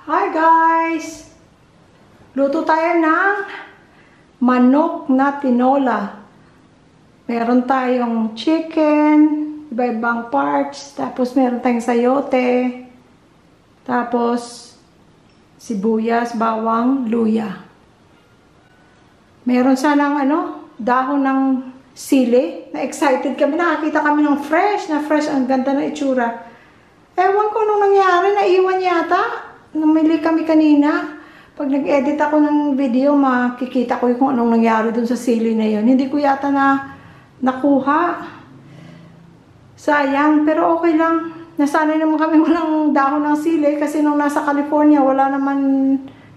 Hi guys! Luto tayo ng manok na tinola. Meron tayong chicken, iba-ibang parts, tapos meron tayong sayote, tapos sibuyas, bawang, luya. Meron sanang dahon ng sili. Na-excited kami, nakakita kami ng fresh, ang ganda ng itsura. Ewan ko nung nangyari, naiwan yata. Namili kami kanina. Pag nag-edit ako ng video, makikita ko kung anong nangyari dun sa sili na yun. Hindi ko yata nakuha. Sayang, pero okay lang. Nasanay naman kami walang dahon ng sili kasi nung nasa California, wala naman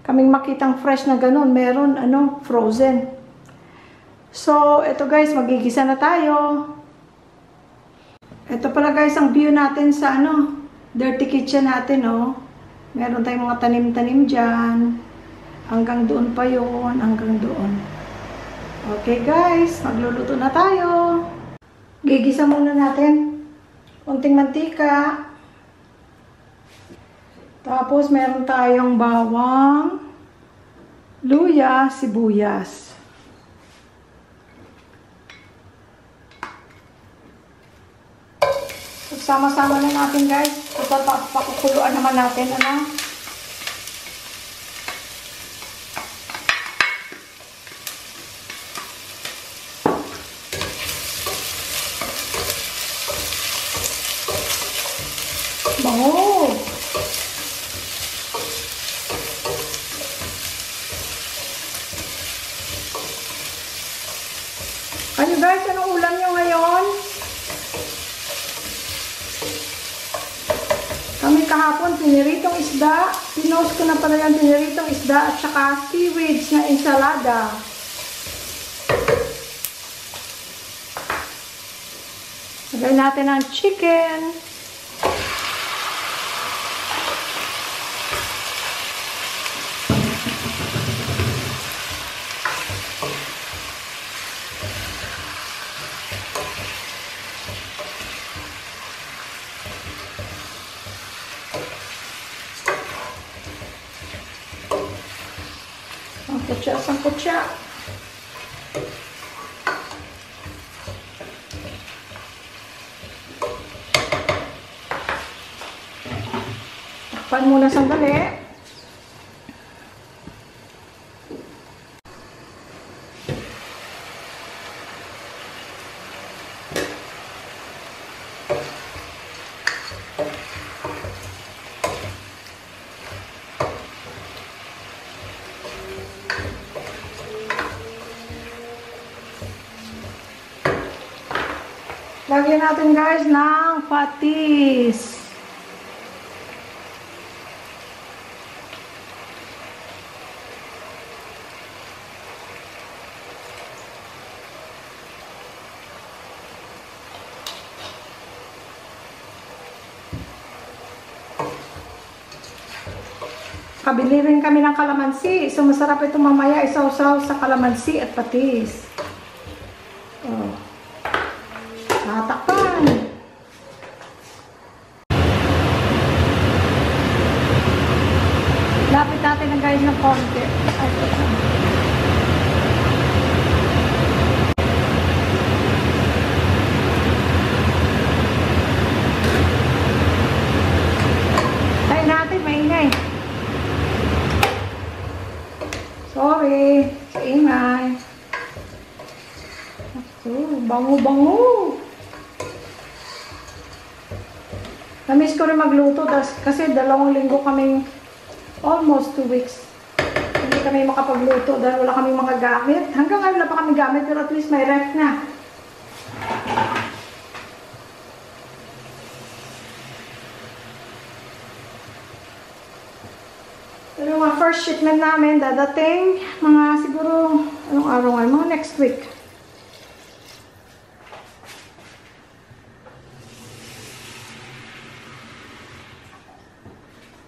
kaming makitang fresh na ganun. Meron, frozen. So, eto guys, magigisa na tayo. Ito pala guys, ang view natin sa dirty kitchen natin, oh. Meron tayong mga tanim-tanim dyan. Hanggang doon pa yun. Hanggang doon. Okay guys, magluluto na tayo. Gigisa muna natin. Konting mantika. Tapos meron tayong bawang, luya, sibuyas. Sama-sama na natin guys. Total pakukuluan naman natin, Bango! Ano guys, anong ulam nyo ngayon? Kami kahapon, piniritong isda. Pinost ko na pala yung piniritong isda at saka seaweeds na ensalada. Lagay natin ang chicken. Sangkutsa. Takpan muna sandali. Lagyan natin guys ng patis. Kabili rin kami ng kalamansi. So masarap ito mamaya isaw-saw sa kalamansi at patis. Oh. Tatakpan. Lapit natin na guys ng konti. Tayo natin, maingay. Sorry, sa ingay. Bango-bango. Namiss ko rin magluto kasi 2 linggo kaming, almost 2 weeks. Hindi kami makapagluto dahil wala kaming mga gamit. Hanggang ngayon wala pa kami gamit pero at least may ref na. Pero yung mga first shipment namin dadating mga siguro, anong araw ngayon? Mga next week.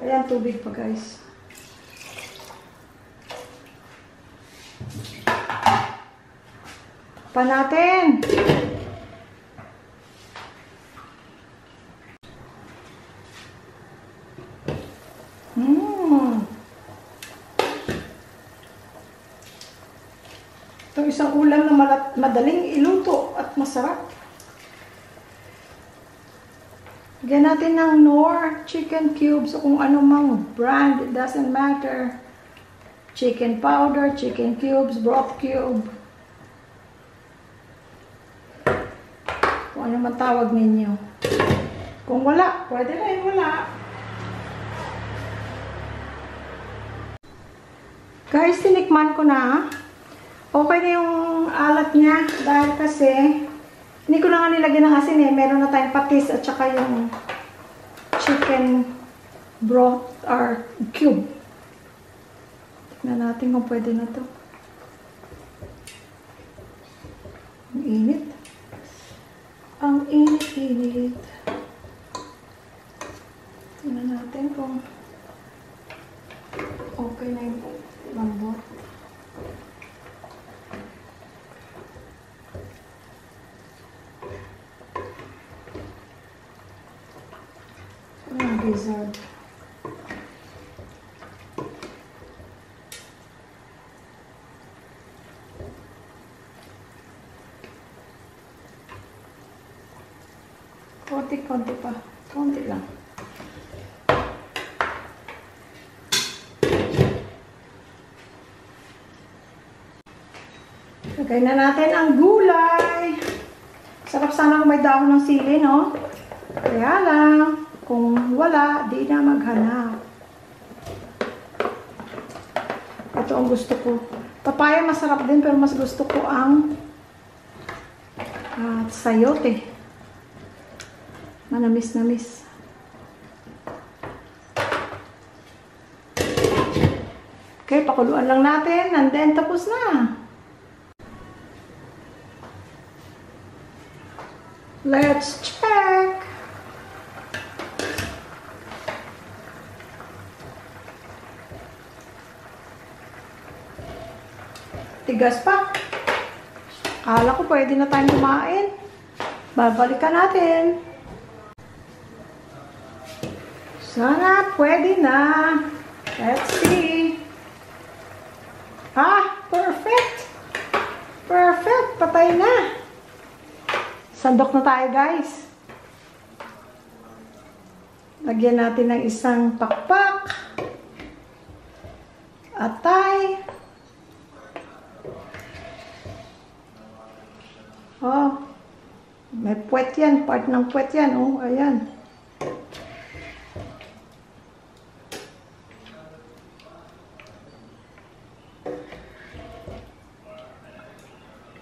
Ayan, tubig pa guys. Pa natin. isang ulam na madaling iluto at masarap. Lagyan natin ng Knorr chicken cubes o kung ano mang brand, it doesn't matter. Chicken powder, chicken cubes, broth cube. Kung ano man tawag ninyo. Kung wala, pwede rin wala. Guys, tinikman ko na. Okay na yung alat niya dahil kasi hindi ko na nga nilagyan ng asin eh. Meron na tayong patis at saka yung chicken broth or cube. Tignan natin kung pwede na to. Ang init. Ang init-init. Tignan natin kung okay na yung lambot. Blizzard. Konti-konti pa. Konti lang. Lagay na natin ang gulay. Sarap sana kung may dahon ng sili, no? Kaya lang. Kung wala, di na maghanap. Ito ang gusto ko. Papaya masarap din, pero mas gusto ko ang sayote. Manamis-namis. Okay, pakuluan lang natin. And then, tapos na. Let's check. Tigas pa. Akala ko pwede na tayong kumain. Babalikan natin. Sana pwede na. Let's see. Perfect. Perfect. Patay na. Sandok na tayo, guys. Lagyan natin ng isang pakpak. Atay. Oh, may puwet yan. Part ng puwet yan. Oh, ayan.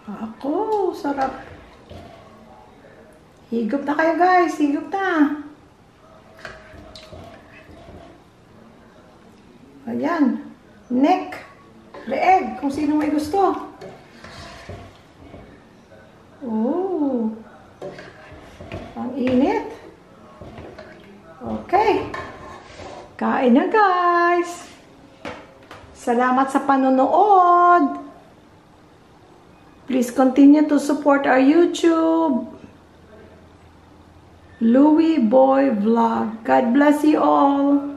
Ako, sarap. Higop na kayo, guys. Higop na. Ayan. Neck. Leeg. Kung sino may gusto. Oh. Ang init. Okay. Kain na, guys. Salamat sa panonood. Please continue to support our YouTube. Louie Boy Vlog. God bless you all.